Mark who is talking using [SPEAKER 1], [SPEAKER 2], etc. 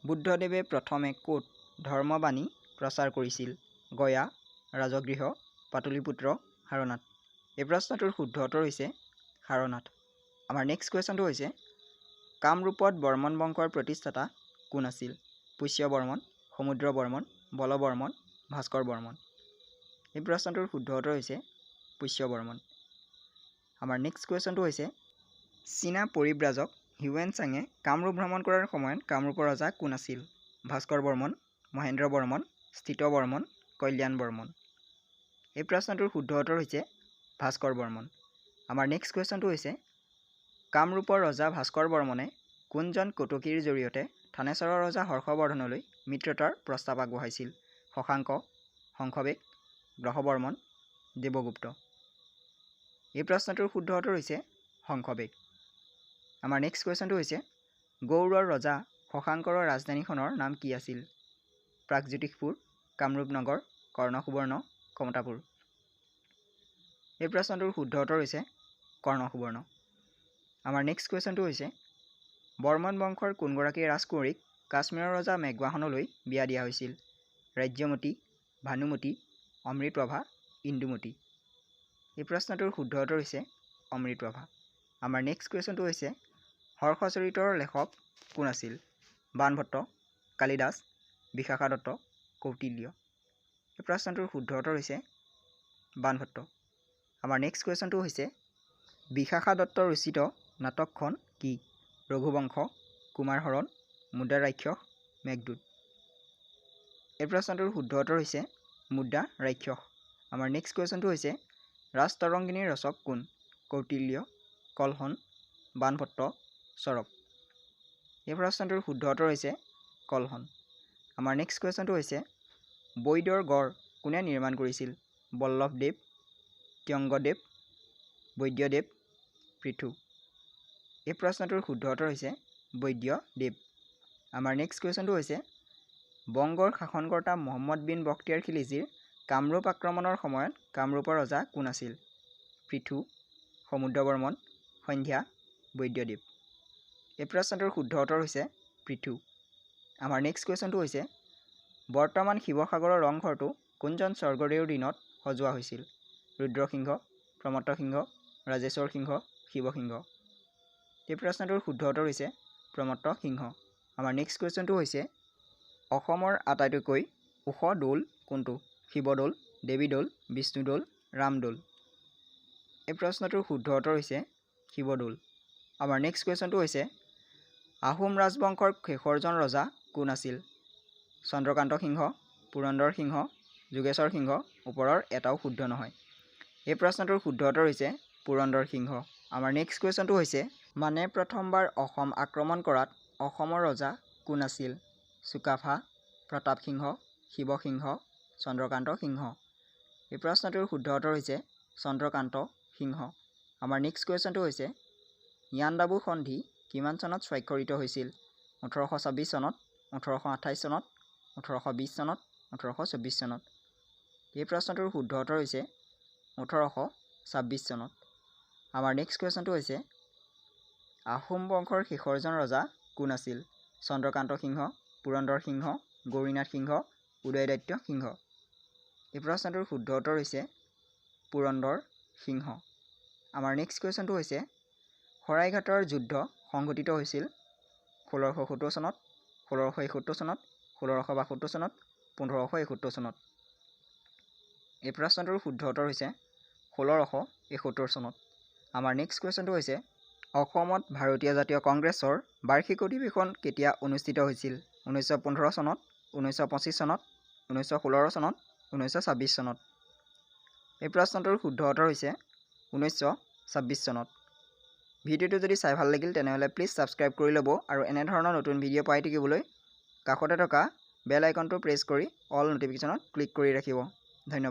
[SPEAKER 1] বুদ্ধদেৱে প্ৰথমে ক'ত ধৰ্মবাণী প্ৰচাৰ কৰিছিল? গয়া, ৰাজগৃহ, পাটলিপুত্ৰ, সাৰনাথ। এই প্ৰশ্নটোৰ শুদ্ধ উত্তৰ হৈছে সাৰনাথ। আমাৰ নেক্সট কুৱেশ্যনটো হৈছে কামৰূপত বৰ্মন বংশৰ প্ৰতিষ্ঠাতা কোন আছিল? পুষ্য বৰ্মন, সমুদ্ৰ বৰ্মন, বল বৰ্মন, ভাস্কৰ বৰ্মন। এই প্ৰশ্নটোৰ শুদ্ধ উত্তৰ হৈছে পুষ্য বৰ্মন। আমাৰ নেক্সট কুৱেশ্যনটো হৈছে চীনা পৰিব্ৰাজক হিউৱেন চাঙে কামৰূপ ভ্ৰমণ কৰাৰ সময়ত কামৰূপৰ ৰজা কোন আছিল? ভাস্কৰ বৰ্মন, মহেন্দ্ৰ বৰ্মন, স্থিত বৰ্মন, কল্যাণ বৰ্মন। এই প্ৰশ্নটোৰ শুদ্ধ উত্তৰ হৈছে ভাস্কৰ বৰ্মন। আমাৰ নেক্সট কুৱেশ্যনটো হৈছে কামৰূপৰ ৰজা ভাস্কৰ বৰ্মনে কোনজন কটকীৰ জৰিয়তে থানেশ্বৰৰ ৰজা হৰ্ষবৰ্ধনলৈ মিত্ৰতাৰ প্ৰস্তাৱ আগবঢ়াইছিল? শশাংক, শংখবেগ, গ্ৰহবৰ্মন, দেৱগুপ্ত। এই প্ৰশ্নটোৰ শুদ্ধ উত্তৰ হৈছে শংখবেগ। আমাৰ নেক্সট কুৱেশ্যনটো হৈছে গৌড়ৰ ৰজা শশাংকৰ ৰাজধানীখনৰ নাম কি আছিল? প্ৰাগজ্যোতিষপুৰ, কামৰূপ নগৰ, কৰ্ণসুবৰ্ণ, কমতাপুৰ। এই প্ৰশ্নটোৰ শুদ্ধ উত্তৰ হৈছে কৰ্ণসুবৰ্ণ। আমাৰ নেক্সট কুৱেশ্যনটো হৈছে বৰ্মন বংশৰ কোনগৰাকী ৰাজকুঁৱৰীক কাশ্মীৰৰ ৰজা মেঘবাহনলৈ বিয়া দিয়া হৈছিল? ৰাজ্যমতী, ভানুমতী, অমৃতপ্ৰভা, ইন্দুমতী। এই প্ৰশ্নটোৰ শুদ্ধ উত্তৰ হৈছে অমৃতপ্ৰভা। আমাৰ নেক্সট কুৱেশ্যনটো হৈছে হৰ্ষচৰিতৰ লেখক কোন আছিল? বাণভট্ট, কালিদাস, বিশাখা দত্ত, কৌটিল্য। এই প্ৰশ্নটোৰ শুদ্ধ উত্তৰ হৈছে বাণভট্ট। আমাৰ নেক্সট কুৱেশ্যনটো হৈছে বিশাখা দত্ত ৰচিত নাটকখন কি? ৰঘুবংশ, কুমাৰ হৰণ, মুদ্ৰা ৰাক্ষস, মেঘদূত। এই প্ৰশ্নটোৰ শুদ্ধ উত্তৰ হৈছে মুদ্ৰা ৰাক্ষস। আমাৰ নেক্সট কুৱেশ্যনটো হৈছে ৰাজতৰংগিনীৰ ৰচক কোন? কৌটিল্য, কলহন, বাণভট্ট, চৰক। এই প্ৰশ্নটোৰ শুদ্ধ উত্তৰ হৈছে কলহন। আমাৰ নেক্সট কুৱেশ্যনটো হৈছে বৈদৰ গড় কোনে নিৰ্মাণ কৰিছিল? বল্লভদেৱ, ত্যংগদেৱ, বৈদ্যদেৱ, পৃথু। এই প্ৰশ্নটোৰ শুদ্ধ উত্তৰ হৈছে বৈদ্যদেৱ। আমাৰ নেক্সট কুৱেশ্যনটো হৈছে বংগৰ শাসনকৰ্তা মহম্মদ বিন বখতিয়াৰ খিলিজীৰ কামৰূপ আক্ৰমণৰ সময়ত কামৰূপৰ ৰজা কোন আছিল? পৃথু, সমুদ্ৰ বৰ্মন, সন্ধ্যা, বৈদ্যদেৱ। এই প্ৰশ্নটোৰ শুদ্ধ উত্তৰ হৈছে পৃথু। আমাৰ নেক্সট কুৱেশ্যনটো হৈছে বৰ্তমান শিৱসাগৰৰ ৰংঘৰটো কোনজন স্বৰ্গদেউৰ দিনত সজোৱা হৈছিল? ৰুদ্ৰসিংহ, প্ৰমত্ত সিংহ, ৰাজেশ্বৰ সিংহ, শিৱসিংহ। এই প্ৰশ্নটোৰ শুদ্ধ উত্তৰ হৈছে প্ৰমত্ত সিংহ। আমাৰ নেক্সট কুৱেশ্যনটো হৈছে অসমৰ আটাইতকৈ ওখ দৌল কোনটো? শিৱদৌল, দেৱীদৌল, বিষ্ণুদৌল, ৰামদৌল। এই প্ৰশ্নটোৰ শুদ্ধ উত্তৰ হৈছে শিৱদৌল। আমাৰ নেক্সট কুৱেশ্যনটো হৈছে আহোম ৰাজবংশৰ শেষৰজন ৰজা কোন আছিল? চন্দ্ৰকান্ত সিংহ, পুৰন্দৰ সিংহ, যোগেশ্বৰ সিংহ। ওপৰৰ এটাও শুদ্ধ নহয়। এই প্ৰশ্নটোৰ শুদ্ধ উত্তৰ হৈছে পুৰন্দৰ সিংহ। আমাৰ নেক্সট কুৱেশ্যনটো হৈছে মানে প্ৰথমবাৰ অসম আক্ৰমণ কৰাত অসমৰ ৰজা কোন আছিল? চুকাফা, প্ৰতাপ সিংহ, শিৱসিংহ, চন্দ্ৰকান্ত সিংহ। এই প্ৰশ্নটোৰ শুদ্ধ উত্তৰ হৈছে চন্দ্ৰকান্ত সিংহ। আমাৰ নেক্সট কুৱেশ্যনটো হৈছে ইয়াণ্ডাবু সন্ধি কিমান চনত স্বাক্ষৰিত হৈছিল? 1826 চনত, 1828 চনত, 1820 চনত, 1824 চনত। এই প্ৰশ্নটোৰ শুদ্ধ উত্তৰ হৈছে 1826 চনত। আমাৰ নেক্সট কুৱেশ্যনটো হৈছে আহোম বংশৰ শেষৰজন ৰজা কোন আছিল? চন্দ্ৰকান্ত সিংহ, পুৰন্দৰ সিংহ, গৌৰীনাথ সিংহ, উদয়দাত্য সিংহ। এই প্ৰশ্নটোৰ শুদ্ধ উত্তৰ হৈছে পুৰন্দৰ সিংহ। আমাৰ নেক্সট কুৱেশ্যনটো হৈছে শৰাইঘাটৰ যুদ্ধ সংঘটিত হৈছিল 1670 চনত, 1671 চনত, 1672 চনত, 1571 চনত। এই প্ৰশ্নটোৰ শুদ্ধ উত্তৰ হৈছে 1671 চনত। আমাৰ নেক্সট কুৱেশ্যনটো হৈছে অসমত ভাৰতীয় জাতীয় কংগ্ৰেছৰ বাৰ্ষিক অধিৱেশন কেতিয়া অনুষ্ঠিত হৈছিল? 1915 চনত, 1925 চনত, 1916 চনত, 1926 চনত। এই প্ৰশ্নটোৰ শুদ্ধ উত্তৰ হৈছে 1926 চনত। ভিডিঅ'টো যদি চাই ভাল লাগিল তেনেহ'লে প্লিজ ছাবস্ক্ৰাইব কৰি ল'ব আৰু এনেধৰণৰ নতুন ভিডিঅ' পাই থাকিবলৈ কাষতে থকা বেল আইকনটো প্ৰেছ কৰি অল ন'টিফিকেশ্যনত ক্লিক কৰি ৰাখিব। ধন্যবাদ।